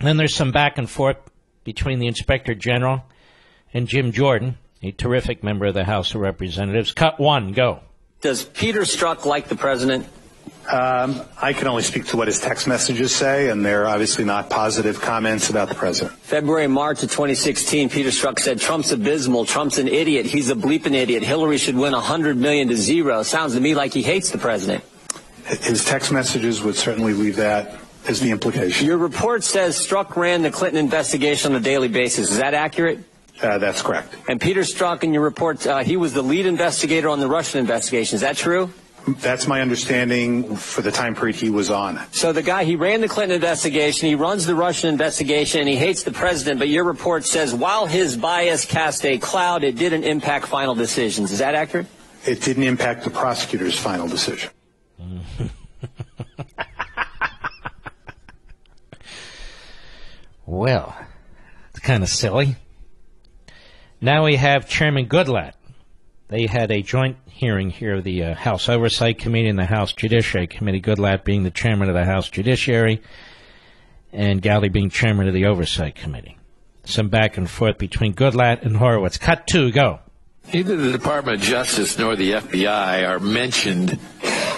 Then there's some back and forth between the Inspector General and Jim Jordan, a terrific member of the House of Representatives. Cut 1, go. Does Peter Strzok like the president? I can only speak to what his text messages say, and they're obviously not positive comments about the president. February and March of 2016, Peter Strzok said, Trump's abysmal, Trump's an idiot, he's a bleeping idiot, Hillary should win 100 million to 0. Sounds to me like he hates the president. His text messages would certainly leave that as the implication. Your report says Strzok ran the Clinton investigation on a daily basis. Is that accurate? That's correct. And Peter Strzok, in your report, he was the lead investigator on the Russian investigation. Is that true? That's my understanding for the time period he was on. So the guy, he ran the Clinton investigation, he runs the Russian investigation, and he hates the president, but your report says while his bias cast a cloud, it didn't impact final decisions. Is that accurate? It didn't impact the prosecutor's final decision. Well, it's kind of silly. Now we have Chairman Goodlatte. They had a joint hearing here of the House Oversight Committee and the House Judiciary Committee, Goodlatte being the chairman of the House Judiciary and Gowdy being chairman of the Oversight Committee. Some back and forth between Goodlatte and Horowitz. Cut 2, go. Neither the Department of Justice nor the FBI are mentioned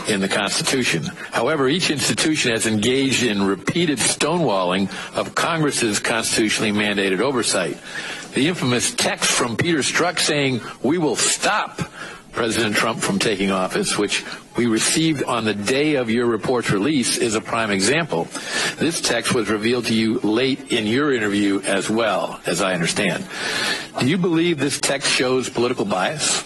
in the Constitution. However, each institution has engaged in repeated stonewalling of Congress's constitutionally mandated oversight. The infamous text from Peter Strzok saying, "We will stop President Trump from taking office," which we received on the day of your report's release, is a prime example. This text was revealed to you late in your interview as well, as I understand. Do you believe this text shows political bias?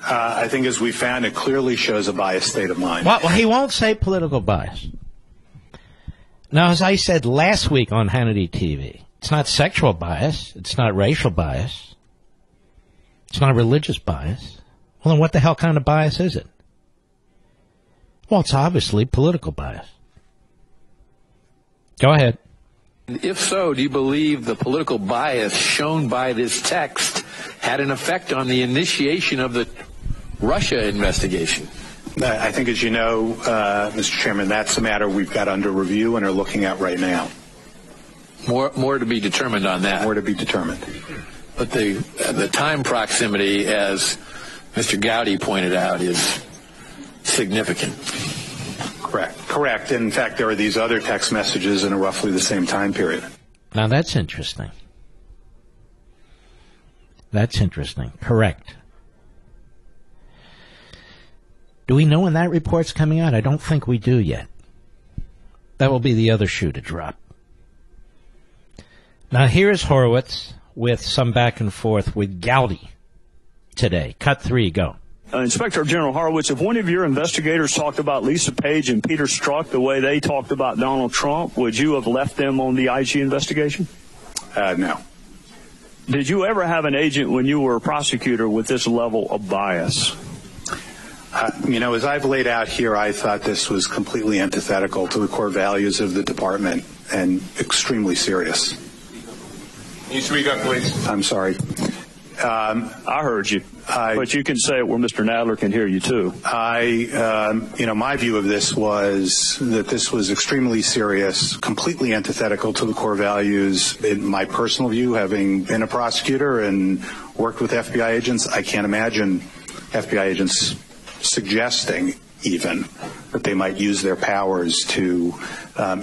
I think, as we found, it clearly shows a biased state of mind. Well, he won't say political bias. Now, as I said last week on Hannity TV, it's not sexual bias. It's not racial bias. It's not religious bias. Well, then what the hell kind of bias is it? Well, it's obviously political bias. Go ahead. If so, do you believe the political bias shown by this text had an effect on the initiation of the Russia investigation? I think, as you know, Mr. Chairman, that's a matter we've got under review and are looking at right now. More to be determined on that. More to be determined. But the time proximity, as Mr. Gowdy pointed out, is significant. Correct. In fact, there are these other text messages in roughly the same time period. Now, that's interesting. Correct. Do we know when that report's coming out? I don't think we do yet. That will be the other shoe to drop. Now, here's Horowitz with some back and forth with Gowdy today. Cut 3, go. Inspector General Horowitz, if one of your investigators talked about Lisa Page and Peter Strzok the way they talked about Donald Trump, would you have left them on the IG investigation? No. Did you ever have an agent when you were a prosecutor with this level of bias? As I've laid out here, I thought this was completely antithetical to the core values of the department and extremely serious. Can you speak up, please? I'm sorry. I heard you, but you can say it where Mr. Nadler can hear you, too. My view of this was that this was extremely serious, completely antithetical to the core values. In my personal view, having been a prosecutor and worked with FBI agents, I can't imagine FBI agents suggesting even that they might use their powers to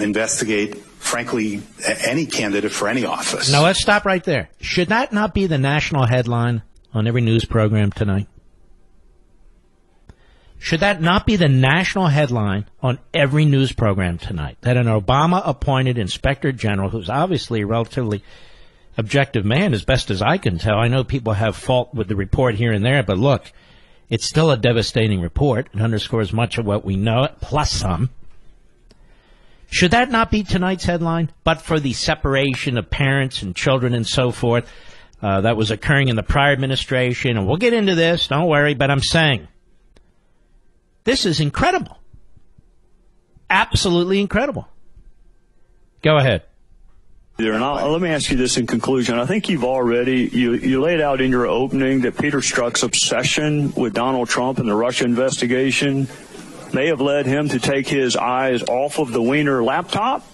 investigate, frankly, any candidate for any office. Now, let's stop right there. Should that not be the national headline on every news program tonight? Should that not be the national headline on every news program tonight? That an Obama-appointed inspector general, who's obviously a relatively objective man, as best as I can tell. I know people have fault with the report here and there, but look, it's still a devastating report. It underscores much of what we know, plus some. Should that not be tonight's headline? But for the separation of parents and children and so forth that was occurring in the prior administration, and we'll get into this, don't worry, but I'm saying this is incredible. Absolutely incredible. Go ahead. Let me ask you this in conclusion. I think you've already, you laid out in your opening that Peter Strzok's obsession with Donald Trump and the Russia investigation may have led him to take his eyes off of the Wiener laptop.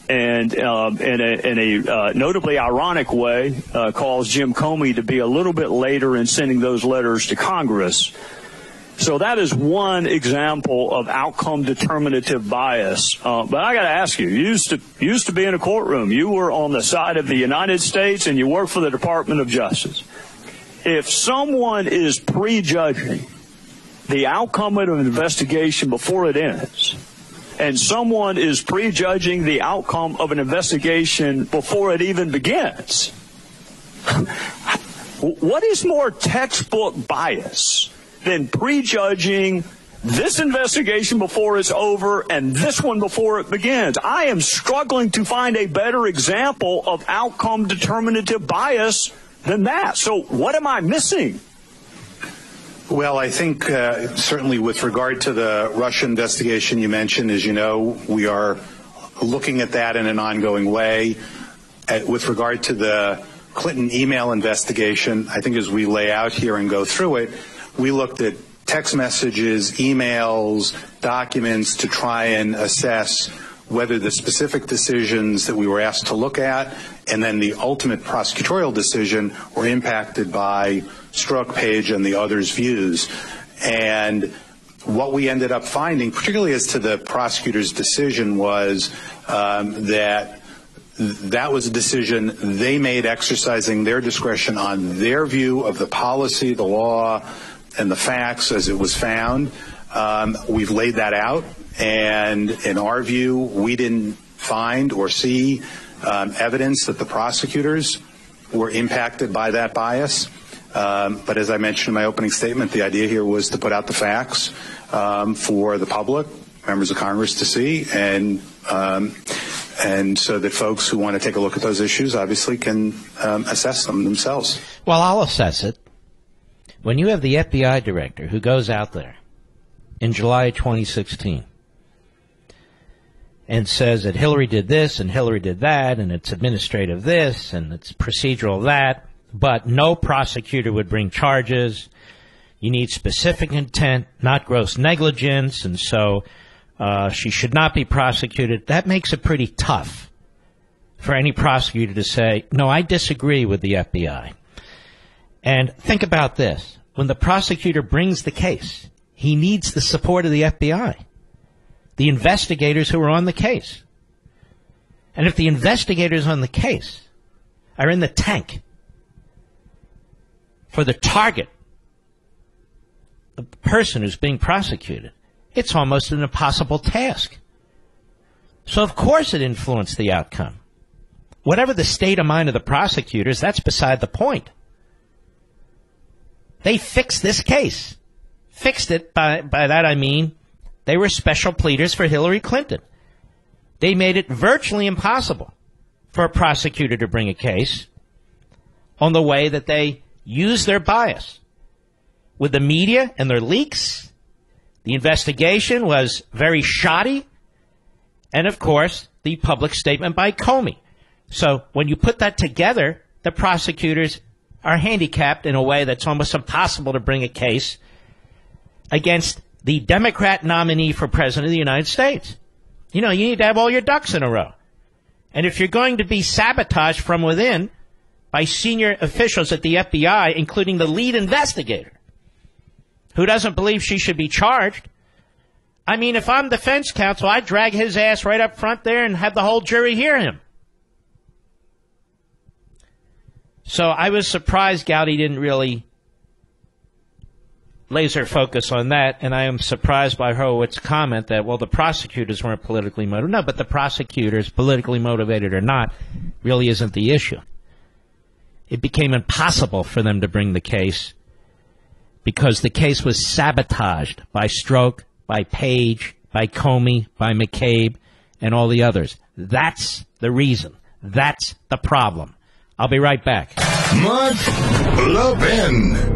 and in a notably ironic way, calls Jim Comey to be a little bit later in sending those letters to Congress. So that is one example of outcome determinative bias. But I got to ask you, you used to be in a courtroom. You were on the side of the United States, and you work for the Department of Justice. If someone is prejudging the outcome of an investigation before it ends, and someone is prejudging the outcome of an investigation before it even begins, what is more textbook bias than prejudging this investigation before it's over and this one before it begins? I am struggling to find a better example of outcome determinative bias than that. So what am I missing? Well, I think certainly with regard to the Russia investigation you mentioned, as you know, we are looking at that in an ongoing way. With regard to the Clinton email investigation, I think as we lay out here and go through it, we looked at text messages, emails, documents to try and assess whether the specific decisions that we were asked to look at and then the ultimate prosecutorial decision were impacted by Strzok, Page, and the others' views. And what we ended up finding, particularly as to the prosecutor's decision, was that was a decision they made exercising their discretion on their view of the policy, the law, and the facts as it was found. We've laid that out, and in our view, we didn't find or see evidence that the prosecutors were impacted by that bias. But as I mentioned in my opening statement, the idea here was to put out the facts for the public, members of Congress to see, and so that folks who want to take a look at those issues obviously can assess them themselves. Well, I'll assess it. When you have the FBI director who goes out there in July 2016 and says that Hillary did this and Hillary did that and it's administrative this and it's procedural that, but no prosecutor would bring charges. You need specific intent, not gross negligence, and so she should not be prosecuted. That makes it pretty tough for any prosecutor to say, no, I disagree with the FBI. And think about this. When the prosecutor brings the case, he needs the support of the FBI, the investigators who are on the case. And if the investigators on the case are in the tank for the target, the person who's being prosecuted, it's almost an impossible task. So of course it influenced the outcome. Whatever the state of mind of the prosecutors, that's beside the point. They fixed this case. Fixed it, by that I mean they were special pleaders for Hillary Clinton. They made it virtually impossible for a prosecutor to bring a case on the way that they used their bias. With the media and their leaks, the investigation was very shoddy, and of course, the public statement by Comey. So when you put that together, the prosecutors are handicapped in a way that's almost impossible to bring a case against the Democrat nominee for president of the United States. You know, you need to have all your ducks in a row. And if you're going to be sabotaged from within by senior officials at the FBI, including the lead investigator, who doesn't believe she should be charged, I mean, if I'm defense counsel, I'd drag his ass right up front there and have the whole jury hear him. So I was surprised Gowdy didn't really laser focus on that, and I am surprised by Horowitz's comment that, well, the prosecutors weren't politically motivated. No, but the prosecutors, politically motivated or not, really isn't the issue. It became impossible for them to bring the case because the case was sabotaged by Strzok, by Page, by Comey, by McCabe, and all the others. That's the reason. That's the problem. I'll be right back. Mark Levin.